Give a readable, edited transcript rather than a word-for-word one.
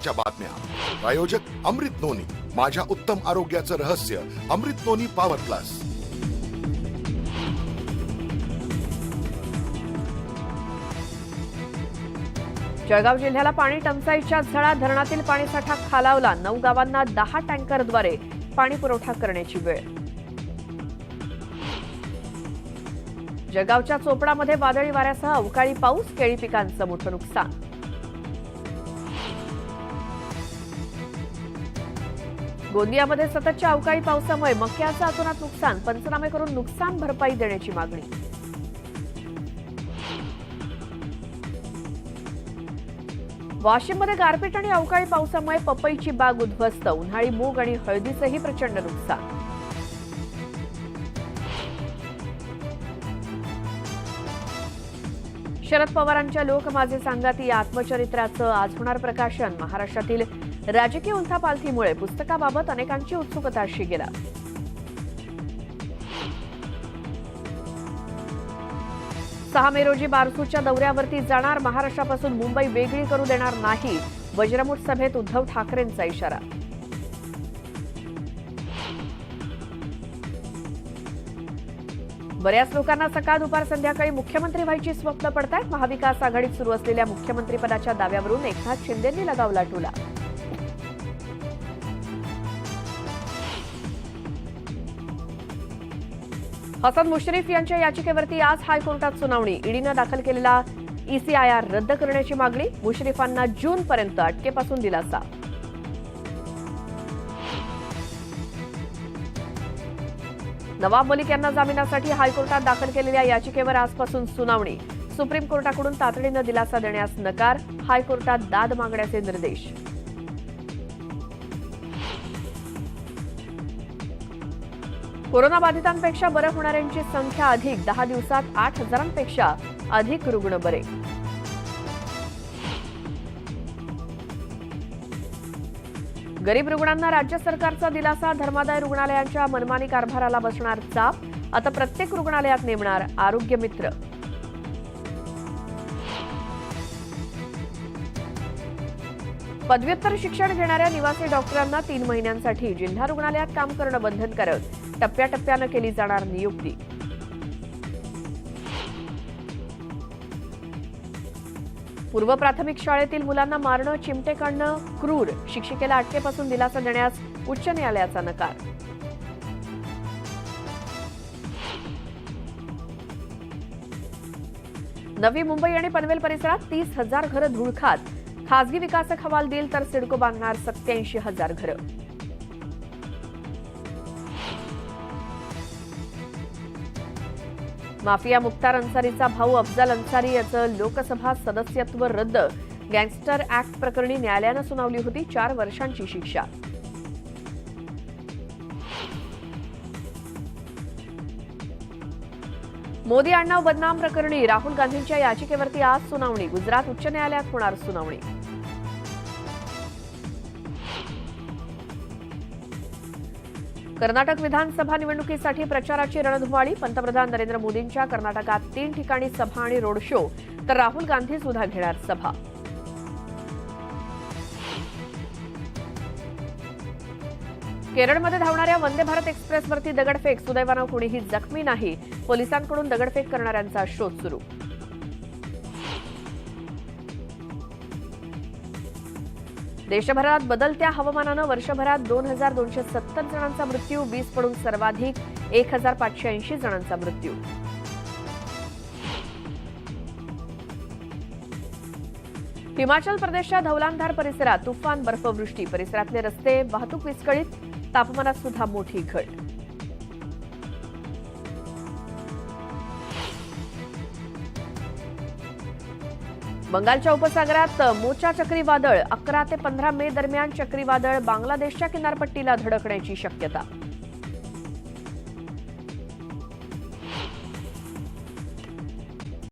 महत्त्वाच्या बातम्या। प्रायोजक अमृत नोनी, माझ्या उत्तम आरोग्याचं रहस्य। अमृत नोनी पॉवर प्लस। जळगाव जिल्ह्याला पाणी टंचाईच्या झळा। धरणातील पाणीसाठा खालावला। 9 गावांना 10 टँकरद्वारे पाणी पुरवठा करण्याची वेळ। जळगावच्या चोपडामध्ये वादळी वाऱ्यासह अवकाळी पाऊस। केळी पिकांचं मोठं नुकसान। गोंदियामध्ये सततच्या अवकाळी पावसामुळे मक्याचं अतोनात नुकसान। पंचनामे करून नुकसान भरपाई देण्याची मागणी। वाशिममध्ये गारपीट आणि अवकाळी पावसामुळे पपईची बाग उद्ध्वस्त। उन्हाळी मूग आणि हळदीचंही प्रचंड नुकसान। शरद पवारांच्या लोक माझे सांगाती या आत्मचरित्राचं आज होणार प्रकाशन। महाराष्ट्रातील राजकीय उलथापालथीमुळे पुस्तकाबाबत अनेकांची उत्सुकता शिगेला। 6 मे रोजी बारसूच्या दौऱ्यावरती जाणार। महाराष्ट्रापासून मुंबई वेगळी करू देणार नाही। वज्रमुठ सभेत उद्धव ठाकरेंचा इशारा। बऱ्याच लोकांना सकाळ दुपार संध्याकाळी मुख्यमंत्री व्हायची स्वप्न पडतायत। महाविकास आघाडीत सुरू असलेल्या मुख्यमंत्रीपदाच्या दाव्यावरून एकनाथ शिंदेंनी लगावला टोला। हसन मुश्रीफ यांच्या याचिकेवरती आज हायकोर्टात सुनावणी। ईडीनं दाखल केलेला ECIR रद्द करण्याची मागणी। मुश्रीफांना जूनपर्यंत अटकेपासून दिलासा। नवाब मलिक यांना जामिनासाठी हायकोर्टात दाखल केलेल्या याचिकेवर आजपासून सुनावणी। सुप्रीम कोर्टाकडून तातडीनं दिलासा देण्यास नकार। हायकोर्टात दाद मागण्याचे निर्देश। कोरोनाबाधितांपेक्षा बरे होणाऱ्यांची संख्या अधिक। 10 दिवसात 8,000पेक्षा अधिक रुग्ण बरे। गरीब रुग्णांना राज्य सरकारचा दिलासा। धर्मादाय रुग्णालयांच्या मनमानी कारभाराला बसणार चाप। आता प्रत्येक रुग्णालयात नेमणार आरोग्य मित्र। पदव्युत्तर शिक्षण घेणाऱ्या निवासी डॉक्टरांना 3 महिन्यांसाठी जिल्हा रुग्णालयात काम करणं बंधनकारक। टप्प्याटप्प्यानं केली जाणार नियुक्ती। पूर्व प्राथमिक शाळेतील मुलांना मारणं, चिमटे काढणं क्रूर। शिक्षिकेला अटकेपासून दिलासा देण्यास उच्च न्यायालयाचा नकार। नवी मुंबई आणि पनवेल परिसरात 30,000 घरं धुळखात। खासगी विकासक हवाल देईल तर सिडको बांधणार 87,000 घरं। माफिया मुख्तार अन्सारीचा भाऊ अफजल अन्सारी याचं लोकसभा सदस्यत्व रद्द। गँगस्टर ऍक्ट प्रकरणी न्यायालयानं सुनावली होती 4 वर्षांची शिक्षा। मोदी आडनाव बदनाम प्रकरणी राहुल गांधींच्या याचिकेवरती आज सुनावणी। गुजरात उच्च न्यायालयात होणार सुनावणी। कर्नाटक विधानसभा निवडणुकीसाठी प्रचाराची रणधुमाळी। पंतप्रधान नरेंद्र मोदींच्या कर्नाटकात 3 ठिकाणी सभा आणि रोड शो, तर राहुल गांधी सुद्धा घेणार सभा। केरळमध्ये धावणाऱ्या वंदे भारत एक्सप्रेसवरती दगडफेक। सुदैवानं कोणीही जखमी नाही। पोलिसांकडून दगडफेक करणाऱ्यांचा शोध सुरू। देशभरात बदलत्या हवामानानं वर्षभरात 2,270 जणांचा मृत्यू। वीज पडून सर्वाधिक 1,580 जणांचा मृत्यू। हिमाचल प्रदेशच्या धौलांधार परिसरात तुफान बर्फवृष्टी। परिसरातले रस्ते वाहतूक विस्कळीत। तापमानात सुद्धा मोठी घट। बंगालच्या उपसागरात मोचा चक्रीवादळ। 11 ते 15 मे दरम्यान चक्रीवादळ बांगलादेशच्या किनारपट्टीला धडकण्याची शक्यता।